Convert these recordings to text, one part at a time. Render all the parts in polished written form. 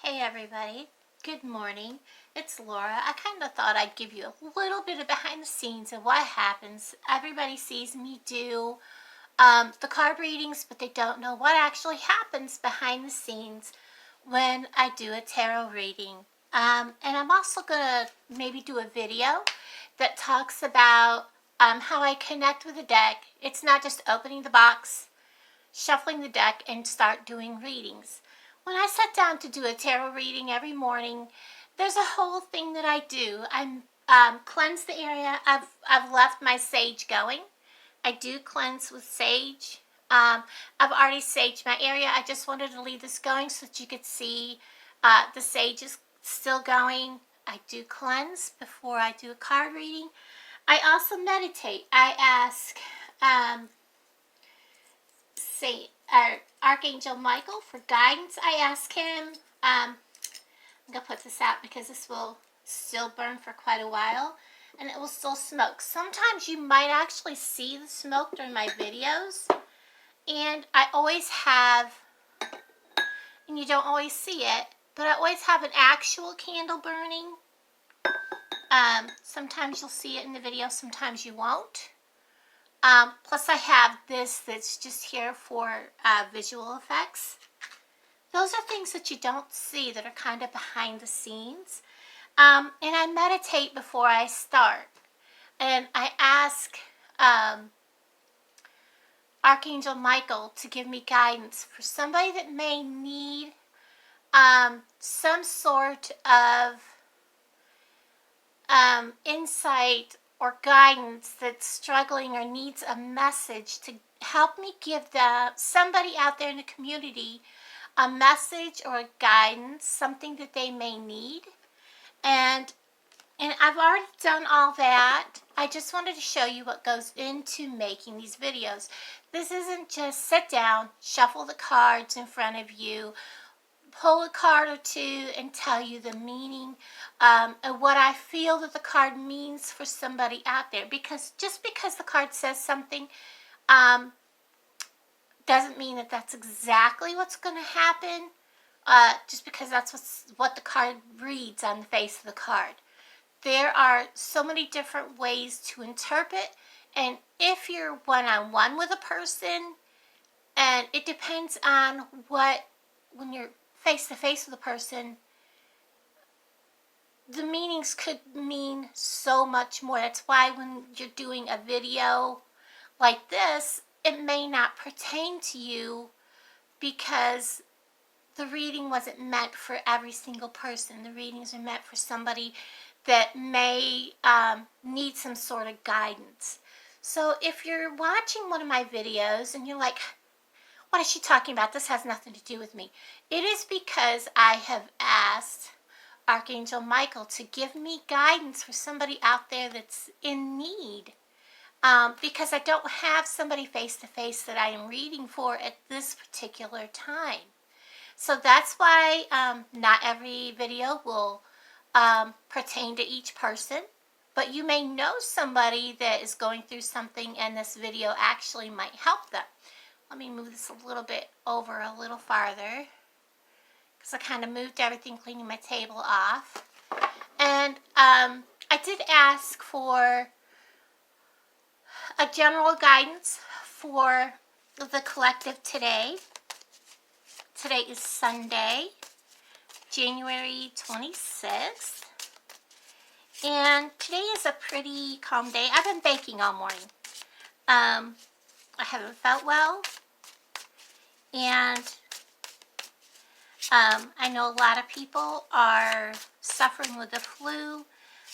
Hey everybody, good morning. It's Laura. I kind of thought I'd give you a little bit of behind the scenes of what happens. Everybody sees me do the card readings, but they don't know what actually happens behind the scenes when I do a tarot reading. And I'm also going to maybe do a video that talks about how I connect with the deck. It's not just opening the box, shuffling the deck, and start doing readings. When I sit down to do a tarot reading every morning, there's a whole thing that I do. I cleanse the area. I've left my sage going. I do cleanse with sage. I've already saged my area. I just wanted to leave this going so that you could see the sage is still going. I do cleanse before I do a card reading. I also meditate. I ask Archangel Michael for guidance. I ask him, I'm going to put this out because this will still burn for quite a while and it will still smoke. Sometimes you might actually see the smoke during my videos, and I always have, and you don't always see it, but I always have an actual candle burning. Sometimes you'll see it in the video, sometimes you won't. Plus I have this that's just here for visual effects. Those are things that you don't see that are kind of behind the scenes. And I meditate before I start. And I ask Archangel Michael to give me guidance for somebody that may need some sort of insight or guidance that's struggling or needs a message, to help me give somebody out there in the community a message or a guidance, something that they may need. And I've already done all that. I just wanted to show you what goes into making these videos. This isn't just sit down, shuffle the cards in front of you, pull a card or two and tell you the meaning of what I feel that the card means for somebody out there. Because just because the card says something doesn't mean that that's exactly what's going to happen. Just because that's what the card reads on the face of the card. There are so many different ways to interpret, and if you're one-on-one with a person, and it depends on when you're face-to-face with a person, the meanings could mean so much more. That's why when you're doing a video like this, it may not pertain to you, because the reading wasn't meant for every single person. The readings are meant for somebody that may need some sort of guidance. So if you're watching one of my videos and you're like, what is she talking about? This has nothing to do with me. It is because I have asked Archangel Michael to give me guidance for somebody out there that's in need. Because I don't have somebody face-to-face that I am reading for at this particular time. So that's why not every video will pertain to each person. But you may know somebody that is going through something and this video actually might help them. Let me move this a little bit over a little farther, because I kind of moved everything, cleaning my table off. And I did ask for a general guidance for the collective today. Today is Sunday, January 26th. And today is a pretty calm day. I've been baking all morning. I haven't felt well. And I know a lot of people are suffering with the flu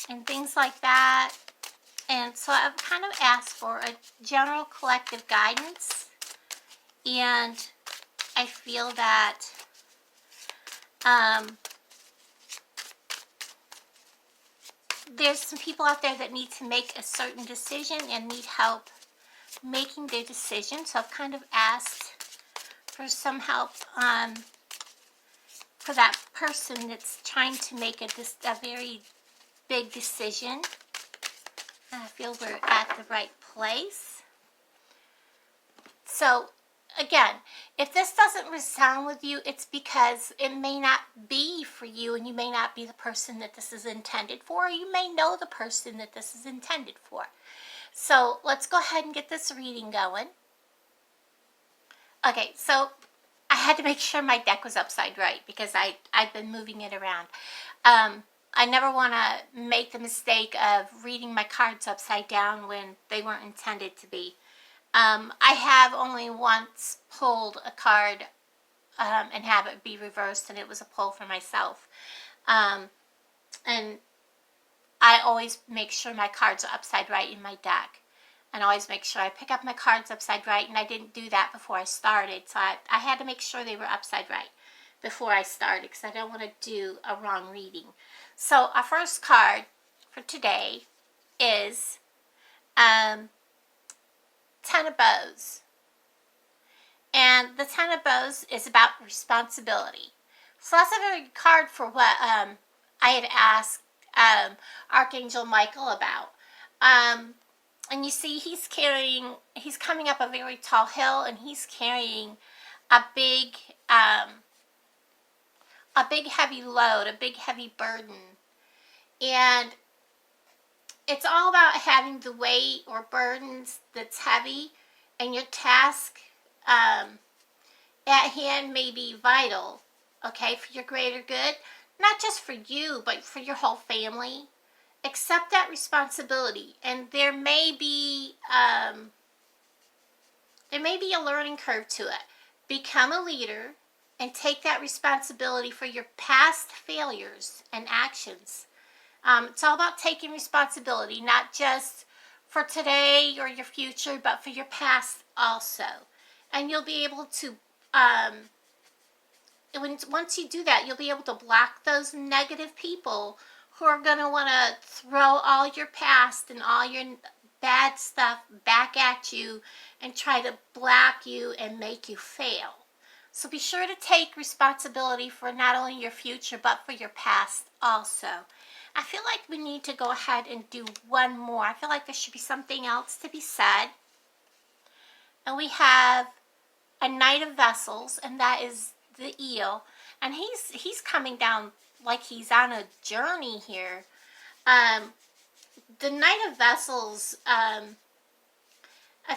and things like that. And so I've kind of asked for a general collective guidance. And I feel that there's some people out there that need to make a certain decision and need help making their decision. So I've kind of asked for some help for that person that's trying to make a very big decision. I feel we're at the right place. So again, if this doesn't resound with you, it's because it may not be for you, and you may not be the person that this is intended for, or you may know the person that this is intended for. So let's go ahead and get this reading going. Okay, so I had to make sure my deck was upside right because I've been moving it around. I never want to make the mistake of reading my cards upside down when they weren't intended to be. I have only once pulled a card and have it be reversed, and it was a pull for myself. And I always make sure my cards are upside right in my deck. And always make sure I pick up my cards upside right, and I didn't do that before I started. So I had to make sure they were upside right before I started because I don't want to do a wrong reading. So our first card for today is Ten of Bows. And the Ten of Bows is about responsibility. So that's a very good card for what I had asked Archangel Michael about. And you see he's coming up a very tall hill, and he's carrying a big heavy load, a big heavy burden. And it's all about having the weight or burdens that's heavy, and your task at hand may be vital, okay, for your greater good, not just for you, but for your whole family. Accept that responsibility, and there may be a learning curve to it. Become a leader and take that responsibility for your past failures and actions. It's all about taking responsibility, not just for today or your future, but for your past also. And you'll be able to, once you do that, you'll be able to block those negative people who are going to want to throw all your past and all your bad stuff back at you and try to block you and make you fail. So be sure to take responsibility for not only your future, but for your past also. I feel like we need to go ahead and do one more. I feel like there should be something else to be said. And we have a Knight of Vessels, and that is the eel. And he's coming down like he's on a journey here. The Knight of Vessels, I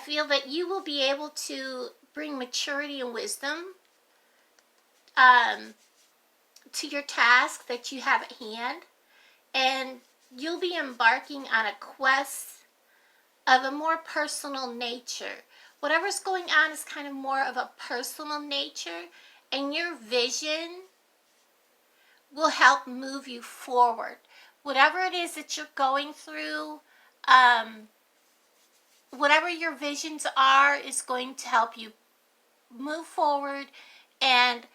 feel that you will be able to bring maturity and wisdom to your task that you have at hand. And you'll be embarking on a quest of a more personal nature. Whatever's going on is kind of more of a personal nature, and your vision will help move you forward. Whatever it is that you're going through, whatever your visions are is going to help you move forward and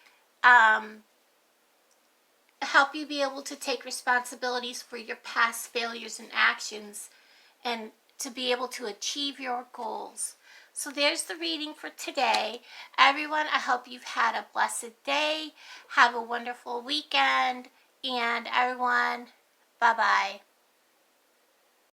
help you be able to take responsibilities for your past failures and actions and to be able to achieve your goals. So there's the reading for today. Everyone, I hope you've had a blessed day. Have a wonderful weekend. And everyone, bye-bye.